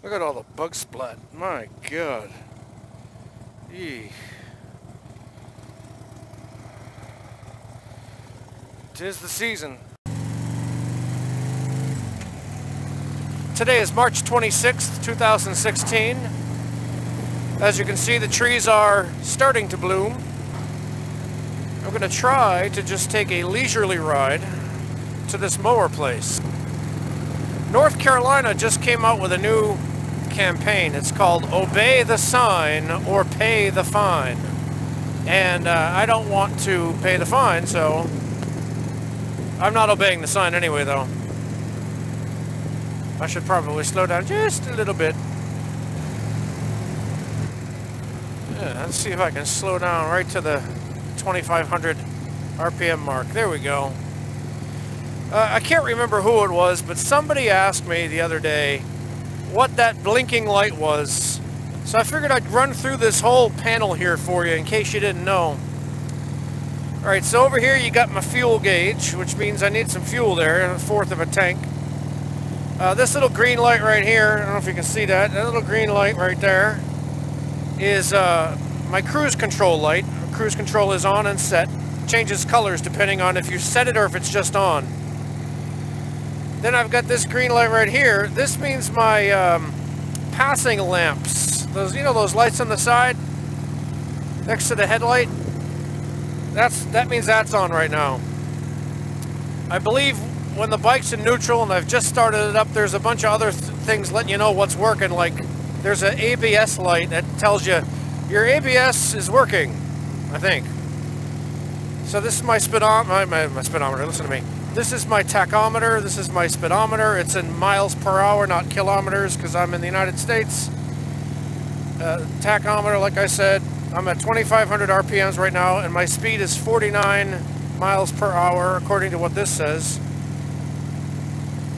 Look at all the bug splat. My God. Eee. 'Tis the season. Today is March 26th, 2016. As you can see, the trees are starting to bloom. I'm going to try to just take a leisurely ride to this mower place. North Carolina just came out with a new campaign. It's called Obey the Sign or Pay the Fine. And I don't want to pay the fine, so I'm not obeying the sign anyway, though. I should probably slow down just a little bit. Yeah, let's see if I can slow down right to the 2,500 RPM mark. There we go. I can't remember who it was, but somebody asked me the other day what that blinking light was. So I figured I'd run through this whole panel here for you in case you didn't know. Alright, so over here you got my fuel gauge, which means I need some fuel there, 1/4 of a tank. This little green light right here, I don't know if you can see that, that little green light right there is my cruise control light. Cruise control is on and set. Changes colors depending on if you set it or if it's just on. Then I've got this green light right here. This means my passing lamps. Those, you know, those lights on the side next to the headlight. That means that's on right now. I believe when the bike's in neutral and I've just started it up, there's a bunch of other things letting you know what's working. Like there's an ABS light that tells you your ABS is working, I think. So this is my speedometer. My speedometer. Listen to me. This is my tachometer. This is my speedometer. It's in miles per hour, not kilometers, because I'm in the United States. Tachometer, like I said, I'm at 2,500 RPMs right now, and my speed is 49 miles per hour, according to what this says.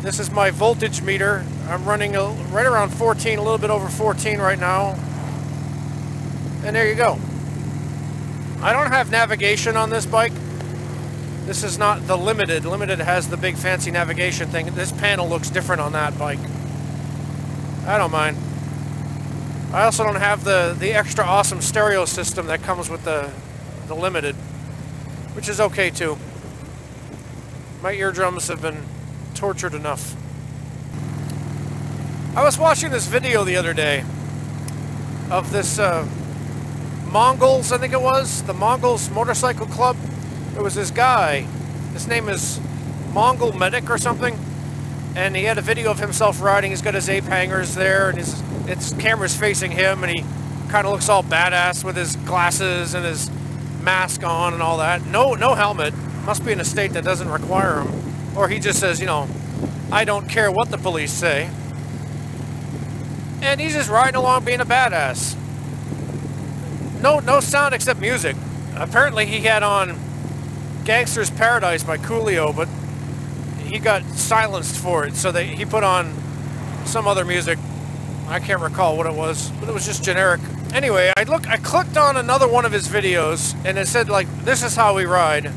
This is my voltage meter. I'm running right around 14, a little bit over 14 right now. And there you go. I don't have navigation on this bike. This is not the Limited. Limited has the big fancy navigation thing. This panel looks different on that bike. I don't mind. I also don't have the extra awesome stereo system that comes with the Limited, which is okay too. My eardrums have been tortured enough. I was watching this video the other day of this Mongols, I think it was, the Mongols Motorcycle Club. It was this guy, his name is Mongol Medic or something, and he had a video of himself riding. He's got his ape hangers there, and its camera's facing him, and he kind of looks all badass with his glasses and his mask on and all that. No helmet. Must be in a state that doesn't require him. Or he just says, you know, I don't care what the police say. And he's just riding along being a badass. No sound except music. Apparently he had on Gangster's Paradise by Coolio, but he got silenced for it, so he put on some other music. I can't recall what it was, but it was just generic. Anyway, I clicked on another one of his videos, and it said, like, this is how we ride.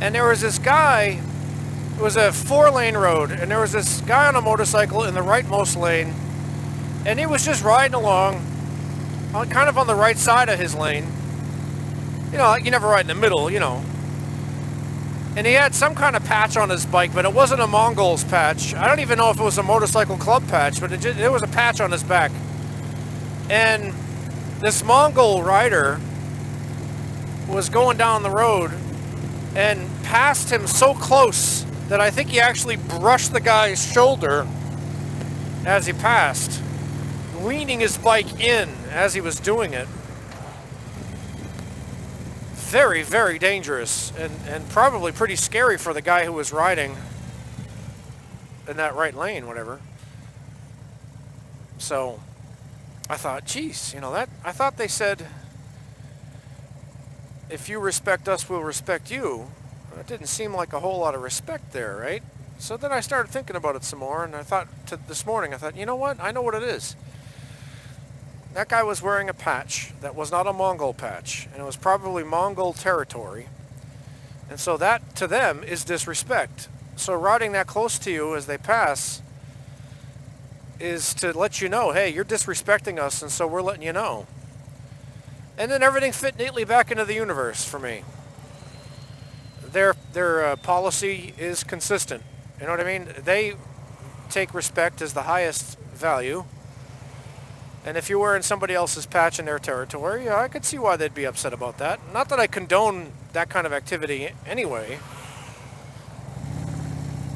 And there was this guy, it was a 4-lane road, and there was this guy on a motorcycle in the rightmost lane, and he was just riding along, kind of on the right side of his lane. You know, you never ride in the middle, you know. And he had some kind of patch on his bike, but it wasn't a Mongols patch. I don't even know if it was a motorcycle club patch, but it was a patch on his back. And this Mongol rider was going down the road and passed him so close that I think he actually brushed the guy's shoulder as he passed, leaning his bike in as he was doing it. Very, very dangerous, and probably pretty scary for the guy who was riding in that right lane, whatever. So I thought, geez, you know, I thought they said, if you respect us, we'll respect you. It didn't seem like a whole lot of respect there, right? So then I started thinking about it some more, and I thought, this morning, I thought, you know what? I know what it is. That guy was wearing a patch that was not a Mongol patch, and it was probably Mongol territory. And so that, to them, is disrespect. So riding that close to you as they pass is to let you know, hey, you're disrespecting us, and so we're letting you know. And then everything fit neatly back into the universe for me. Their policy is consistent. You know what I mean? They take respect as the highest value. And if you're wearing somebody else's patch in their territory, yeah, I could see why they'd be upset about that. Not that I condone that kind of activity anyway.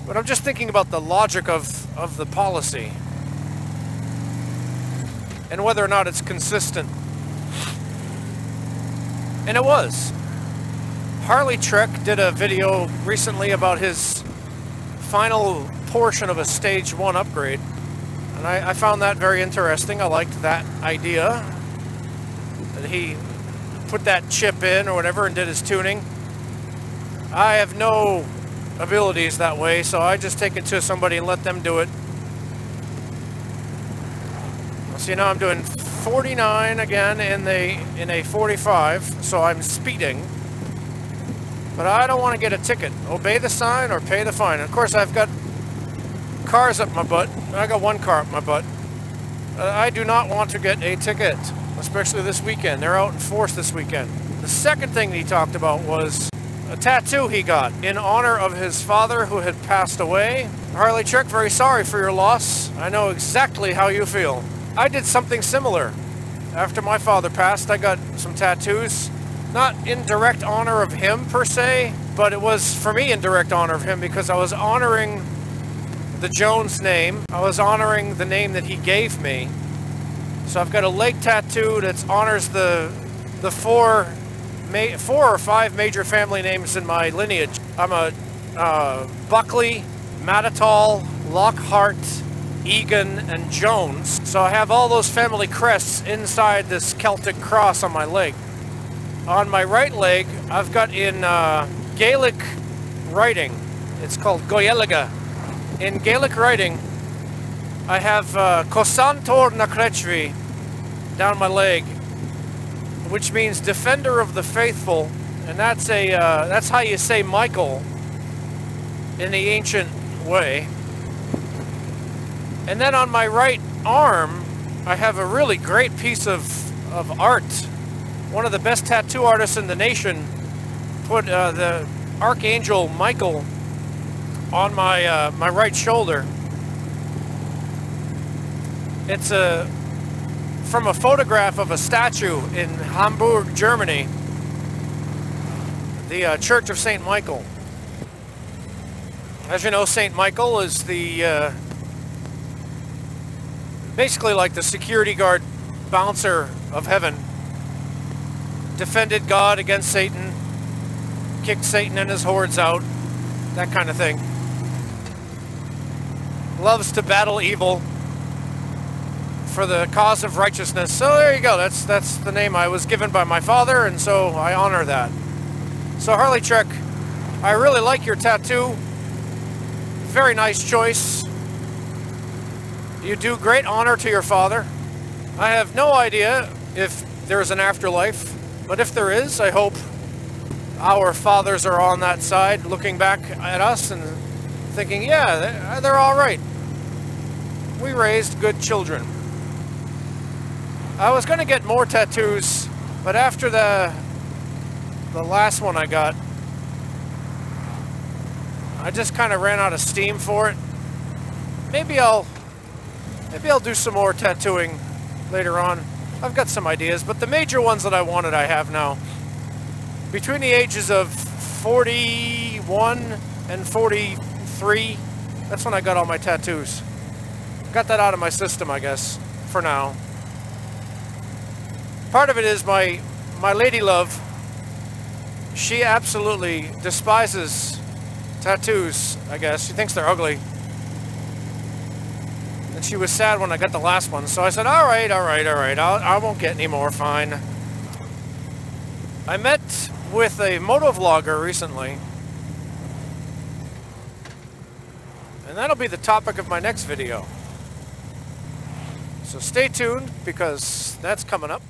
But I'm just thinking about the logic of the policy. And whether or not it's consistent. And it was. Harley Trek did a video recently about his final portion of a Stage 1 upgrade. And I found that very interesting. I liked that idea. That he put that chip in or whatever and did his tuning. I have no abilities that way, so I just take it to somebody and let them do it. So you know I'm doing 49 again in a 45, so I'm speeding. But I don't want to get a ticket. Obey the sign or pay the fine. And of course, I've got cars up my butt. I got one car up my butt. I do not want to get a ticket, especially this weekend. They're out in force this weekend. The second thing he talked about was a tattoo he got in honor of his father who had passed away. Harley Trek, very sorry for your loss. I know exactly how you feel. I did something similar. After my father passed, I got some tattoos. Not in direct honor of him per se, but it was for me in direct honor of him because I was honoring the Jones name. I was honoring the name that he gave me. So I've got a leg tattoo that honors the four or five major family names in my lineage. I'm a Buckley, Matatal, Lockhart, Egan, and Jones. So I have all those family crests inside this Celtic cross on my leg. On my right leg, I've got in Gaelic writing, it's called Goyeliga. In Gaelic writing, I have Cosantor na Crechvi down my leg, which means defender of the faithful, and that's how you say Michael in the ancient way. And then on my right arm, I have a really great piece of art. One of the best tattoo artists in the nation put the Archangel Michael on my my right shoulder. It's from a photograph of a statue in Hamburg, Germany, the Church of St. Michael. As you know, St. Michael is the basically like the security guard bouncer of heaven. Defended God against Satan, kicked Satan and his hordes out, that kind of thing. Loves to battle evil for the cause of righteousness. So there you go, that's the name I was given by my father, and so I honor that. So Harley Trek, I really like your tattoo. Very nice choice. You do great honor to your father. I have no idea if there's an afterlife, but if there is, I hope our fathers are on that side looking back at us and thinking, yeah, they're all right. We raised good children. I was going to get more tattoos, but after the last one I got, I just kind of ran out of steam for it. Maybe I'll do some more tattooing later on. I've got some ideas, but the major ones that I wanted, I have now. Between the ages of 41 and 43, that's when I got all my tattoos. Got that out of my system, I guess, for now. Part of it is my lady love. She absolutely despises tattoos, I guess. She thinks they're ugly. And she was sad when I got the last one, so I said, all right, I won't get any more, fine. I met with a motovlogger recently, and that'll be the topic of my next video. So stay tuned, because that's coming up.